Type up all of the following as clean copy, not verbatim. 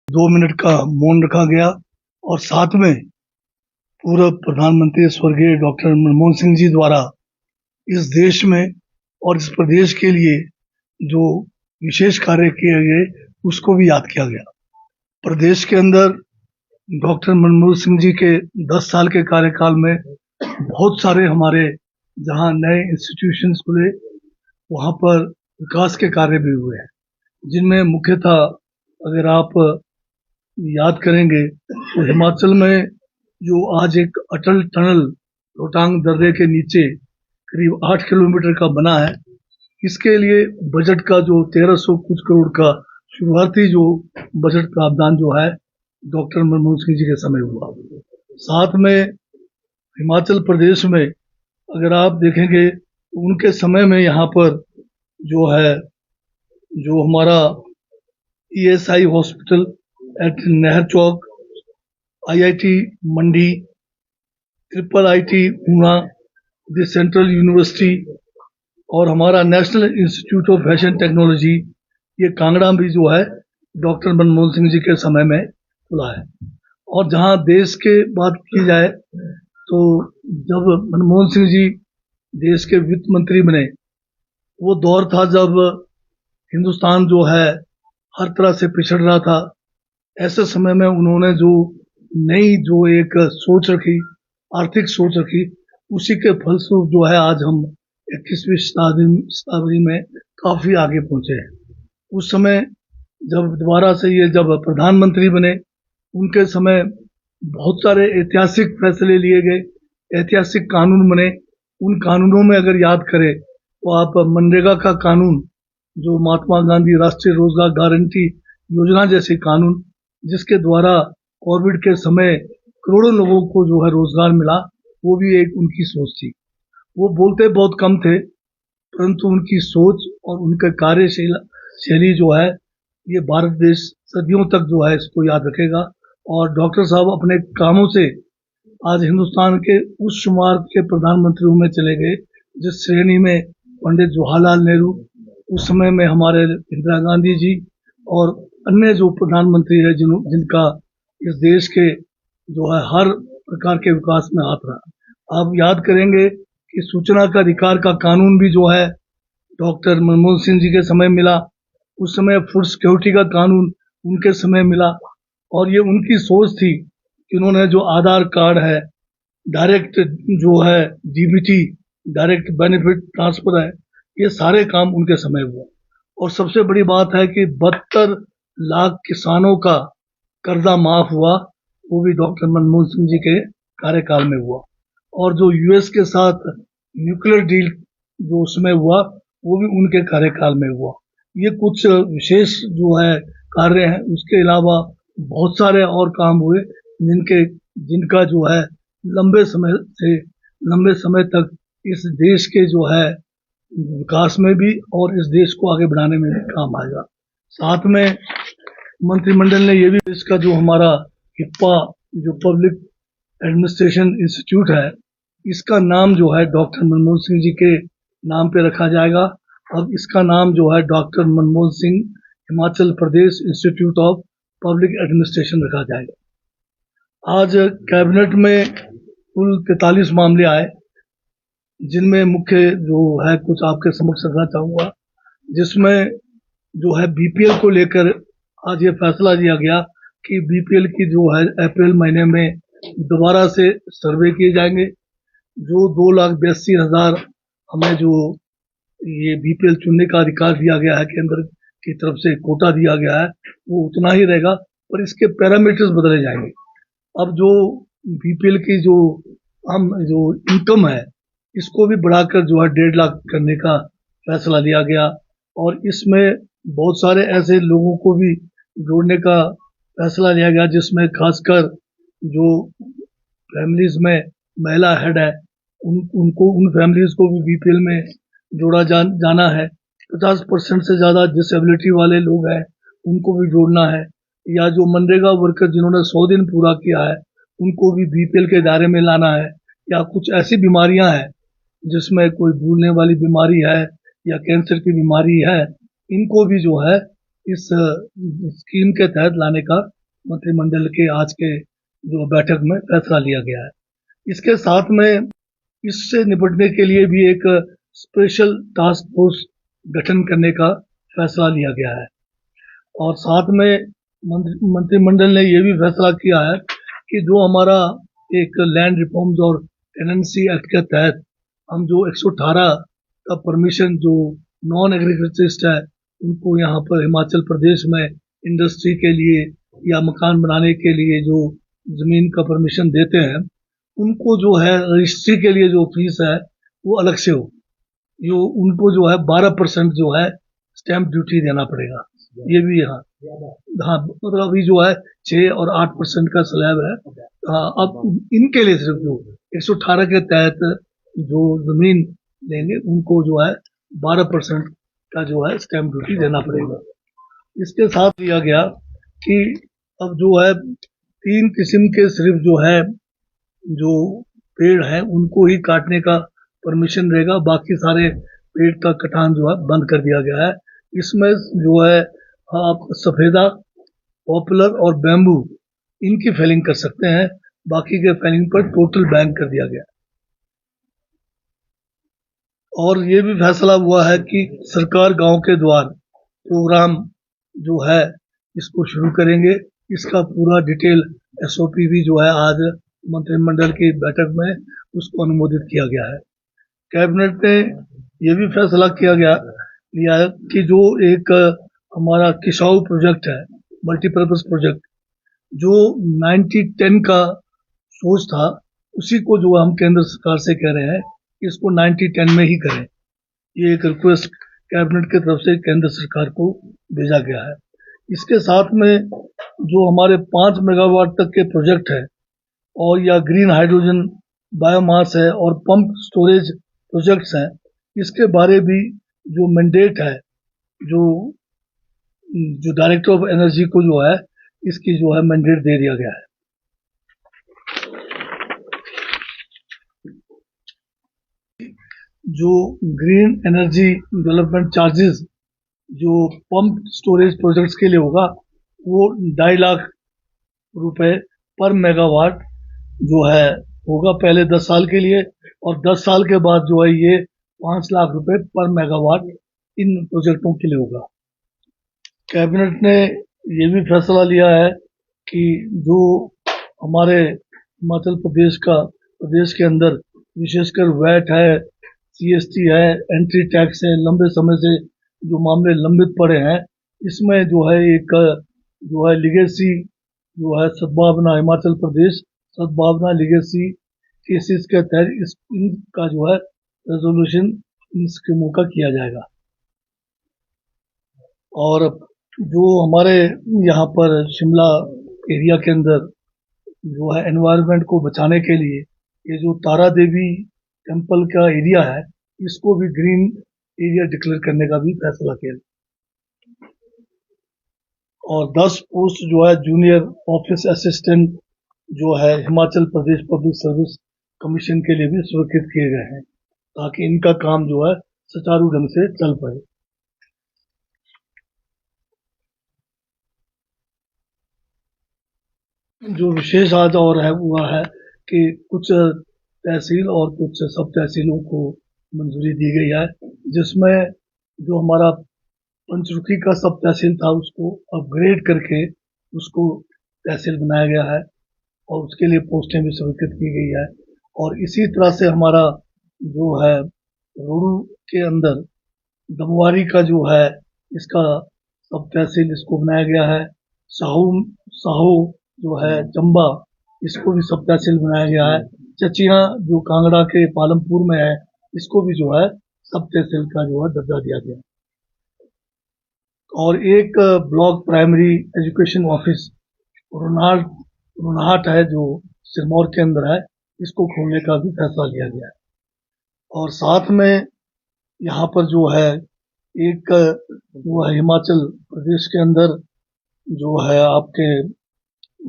2 minute का मौन रखा गया और साथ में पूर्व प्रधानमंत्री स्वर्गीय डॉक्टर मनमोहन सिंह जी द्वारा इस देश में और इस प्रदेश के लिए जो विशेष कार्य किए गए उसको भी याद किया गया। प्रदेश के अंदर डॉक्टर मनमोहन सिंह जी के 10 साल के कार्यकाल में बहुत सारे हमारे जहां नए इंस्टीट्यूशंस खुले वहां पर विकास के कार्य भी हुए हैं, जिनमें मुख्यतः अगर आप याद करेंगे तो हिमाचल में जो आज एक अटल टनल रोहतांग दर्रे के नीचे करीब 8 किलोमीटर का बना है, इसके लिए बजट का जो 1300 कुछ करोड़ का शुरुआती जो बजट प्रावधान जो है डॉक्टर मनमोहन सिंह जी के समय हुआ। साथ में हिमाचल प्रदेश में अगर आप देखेंगे तो उनके समय में यहाँ पर जो है जो हमारा ESI हॉस्पिटल एट नहर चौक, IIT Mandi, IIIT Una, the central university और हमारा national institute of fashion technology, ये कांगड़ा भी जो है डॉक्टर मनमोहन सिंह जी के समय में खुला है। और जहां देश के बात की जाए तो जब मनमोहन सिंह जी देश के वित्त मंत्री बने, वो दौर था जब हिंदुस्तान जो है हर तरह से पिछड़ रहा था। ऐसे समय में उन्होंने जो नई जो एक सोच रखी, आर्थिक सोच रखी, उसी के फलस्वरूप जो है आज हम 21वीं शताब्दी में काफी आगे पहुंचे हैं। उस समय जब दोबारा से ये जब प्रधानमंत्री बने, उनके समय बहुत सारे ऐतिहासिक फैसले लिए गए, ऐतिहासिक कानून बने। उन कानूनों में अगर याद करें तो आप मनरेगा का कानून, जो महात्मा गांधी राष्ट्रीय रोजगार गारंटी योजना जैसे कानून, जिसके द्वारा कोविड के समय करोड़ों लोगों को जो है रोजगार मिला, वो भी एक उनकी सोच थी। वो बोलते बहुत कम थे, परंतु उनकी सोच और उनका कार्यशैली जो है ये भारत देश सदियों तक जो है इसको याद रखेगा। और डॉक्टर साहब अपने कामों से आज हिंदुस्तान के उस शुमार के प्रधानमंत्रियों में चले गए जिस श्रेणी में पंडित जवाहरलाल नेहरू, उस समय में हमारे इंदिरा गांधी जी और अन्य जो प्रधानमंत्री है जिनका इस देश के जो है हर प्रकार के विकास में हाथ रहा। आप याद करेंगे कि सूचना का अधिकार का कानून भी जो है डॉक्टर मनमोहन सिंह जी के समय मिला। उस समय फूड सिक्योरिटी का कानून उनके समय मिला और ये उनकी सोच थी कि उन्होंने जो आधार कार्ड है, डायरेक्ट जो है DBT, डायरेक्ट बेनिफिट ट्रांसफर है, ये सारे काम उनके समय हुआ। और सबसे बड़ी बात है कि 72 लाख किसानों का कर्जा माफ हुआ, वो भी डॉक्टर मनमोहन सिंह जी के कार्यकाल में हुआ। और जो US के साथ न्यूक्लियर डील जो उसमें हुआ, वो भी उनके कार्यकाल में हुआ। ये कुछ विशेष जो है कार्य हैं। उसके अलावा बहुत सारे और काम हुए जिनका जो है लंबे समय तक इस देश के जो है विकास में भी और इस देश को आगे बढ़ाने में भी काम आएगा। साथ में मंत्रिमंडल ने ये भी इसका जो हमारा HIPAA जो पब्लिक एडमिनिस्ट्रेशन इंस्टीट्यूट है, इसका नाम जो है डॉक्टर मनमोहन सिंह जी के नाम पे रखा जाएगा। अब इसका नाम जो है doctor Manmohan Singh Himachal Pradesh institute of public administration रखा जाएगा। आज कैबिनेट में कुल 43 मामले आए, जिनमें मुख्य जो है कुछ आपके समक्ष रखना चाहूंगा, जिसमें जो है BPL को लेकर आज ये फैसला लिया गया कि BPL की जो है अप्रैल महीने में दोबारा से सर्वे किए जाएंगे। जो 2,82,000 हमें जो ये BPL चुनने का अधिकार दिया गया है, केंद्र की तरफ से कोटा दिया गया है, वो उतना ही रहेगा, पर इसके पैरामीटर्स बदले जाएंगे। अब जो BPL की जो इनकम है, इसको भी बढ़ाकर जो है 1.5 लाख करने का फैसला लिया गया। और इसमें बहुत सारे ऐसे लोगों को भी जोड़ने का फैसला लिया गया, जिसमें खासकर जो फैमिलीज में महिला हेड है, उन फैमिलीज को भी BPL में जोड़ा जाना है। 50% से ज्यादा डिसेबिलिटी वाले लोग हैं, उनको भी जोड़ना है। या जो मनरेगा वर्कर जिन्होंने 100 दिन पूरा किया है, उनको भी BPL के दायरे में लाना है। या कुछ ऐसी बीमारियां हैं जिसमें कोई भूलने वाली बीमारी है या कैंसर की बीमारी है, इनको भी जो है इस स्कीम के तहत लाने का मंत्रिमंडल के आज के जो बैठक में फैसला लिया गया है। इसके साथ में इससे निपटने के लिए भी एक स्पेशल टास्क फोर्स गठन करने का फैसला लिया गया है और साथ में मंत्रिमंडल ने यह भी फैसला किया है कि जो हमारा एक लैंड रिफॉर्म्स और टेनेंसी एक्ट के तहत हम जो 118 का परमिशन जो नॉन एग्रीकल्चरिस्ट है उनको यहाँ पर हिमाचल प्रदेश में इंडस्ट्री के लिए या मकान बनाने के लिए जो जमीन का परमिशन देते हैं उनको जो है रजिस्ट्री के लिए जो फीस है वो अलग से हो, जो उनको जो है 12% जो है स्टैंप ड्यूटी देना पड़ेगा। ये भी हाँ मतलब अभी जो है 6 और 8% का स्लैब है। हाँ, अब इनके लिए सिर्फ जो 118 के तहत जो जमीन लेंगे उनको जो है 12% का जो है स्टैंप ड्यूटी देना पड़ेगा। इसके साथ लिया गया कि अब जो है 3 किस्म के सिर्फ जो है जो पेड़ है उनको ही काटने का परमिशन रहेगा, बाकी सारे पेड़ का कटान जो है बंद कर दिया गया है। इसमें जो है आप सफेदा, पॉपुलर और बैम्बू इनकी फेलिंग कर सकते हैं, बाकी के फेलिंग पर टोटल बैन कर दिया गया। और ये भी फैसला हुआ है कि सरकार गांव के द्वार प्रोग्राम जो है इसको शुरू करेंगे। इसका पूरा डिटेल एसओपी भी जो है आज मंत्रिमंडल की बैठक में उसको अनुमोदित किया गया है। कैबिनेट ने यह भी फैसला लिया है कि जो एक हमारा किसाऊ प्रोजेक्ट है, मल्टीपर्पज प्रोजेक्ट, जो 90-10 का सोच था उसी को जो हम केंद्र सरकार से कह रहे हैं इसको 90-10 में ही करें। ये एक रिक्वेस्ट कैबिनेट की तरफ से केंद्र सरकार को भेजा गया है। इसके साथ में जो हमारे 5 मेगावाट तक के प्रोजेक्ट है और या ग्रीन हाइड्रोजन बायोमास है और पंप स्टोरेज प्रोजेक्ट्स हैं, इसके बारे भी जो मैंडेट है जो डायरेक्टर ऑफ एनर्जी को जो है इसकी जो है मैंडेट दे दिया गया है। जो ग्रीन एनर्जी डेवलपमेंट चार्जेस जो पंप स्टोरेज प्रोजेक्ट्स के लिए होगा वो 2.5 लाख रुपए पर मेगावाट जो है होगा पहले 10 साल के लिए, और 10 साल के बाद जो है ये 5 लाख रुपए पर मेगावाट इन प्रोजेक्टों के लिए होगा। कैबिनेट ने ये भी फैसला लिया है कि जो हमारे हिमाचल प्रदेश के अंदर विशेषकर वैट है, सीएसटी है, एंट्री टैक्स है, लंबे समय से जो मामले लंबित पड़े हैं, इसमें जो है एक जो है लीगेसी जो है सद्भावना हिमाचल प्रदेश सद्भावना लीगेसी केसेस के तहत इनका जो है रेजोल्यूशन इन स्कीमों का किया जाएगा। और जो हमारे यहाँ पर शिमला एरिया के अंदर जो है एनवायरनमेंट को बचाने के लिए ये जो तारा देवी टेम्पल का एरिया है इसको भी ग्रीन एरिया डिक्लेयर करने का भी फैसला किया। और 10 पोस्ट जो है जूनियर ऑफिस असिस्टेंट जो है Himachal Pradesh public service commission के लिए भी स्वीकृत किए गए हैं ताकि इनका काम जो है सुचारू ढंग से चल पाए। जो विशेष आज और है हुआ है कि कुछ तहसील और कुछ सब तहसीलों को मंजूरी दी गई है, जिसमें जो हमारा पंचरुखी का सब तहसील था उसको अपग्रेड करके उसको तहसील बनाया गया है और उसके लिए पोस्टें भी स्वीकृत की गई है। और इसी तरह से हमारा जो है रोडू के अंदर दमवारी का जो है इसका सब तहसील इसको बनाया गया है। साहू जो है चंबा इसको भी सब तहसील बनाया गया है। चचिया जो कांगड़ा के पालमपुर में है इसको भी जो है सब तहसील का जो है दर्जा दिया गया। और एक ब्लॉक प्राइमरी एजुकेशन ऑफिस रोनाहट है जो सिरमौर के अंदर है, इसको खोलने का भी फैसला लिया गया है। और साथ में यहाँ पर जो है एक जो है हिमाचल प्रदेश के अंदर जो है आपके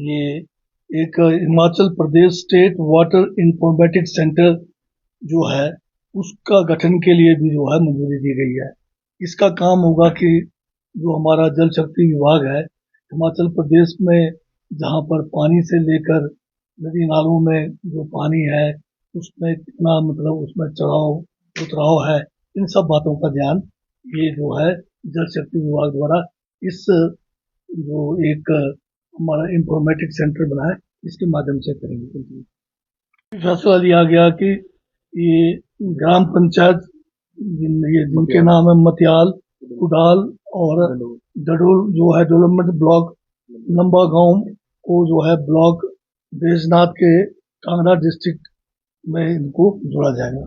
ये एक Himachal Pradesh state water informatics centre जो है उसका गठन के लिए भी जो है मंजूरी दी गई है। इसका काम होगा कि जो हमारा जल शक्ति विभाग है हिमाचल प्रदेश में जहाँ पर पानी से लेकर नदी नालों में जो पानी है उसमें कितना मतलब उसमें चढ़ाव उतराव है, इन सब बातों का ध्यान ये जो है जल शक्ति विभाग द्वारा इस जो एक हमारा इंफॉर्मेटिक सेंटर बना है इसके माध्यम से करेंगे। फैसला लिया गया कि ये ग्राम पंचायत ये जिनके नाम है मतियाल, कुडाल और डडोल जो है डेवलपमेंट ब्लॉक लंबा गांव को जो है ब्लॉक बैजनाथ के कांगड़ा डिस्ट्रिक्ट में इनको जोड़ा जाएगा।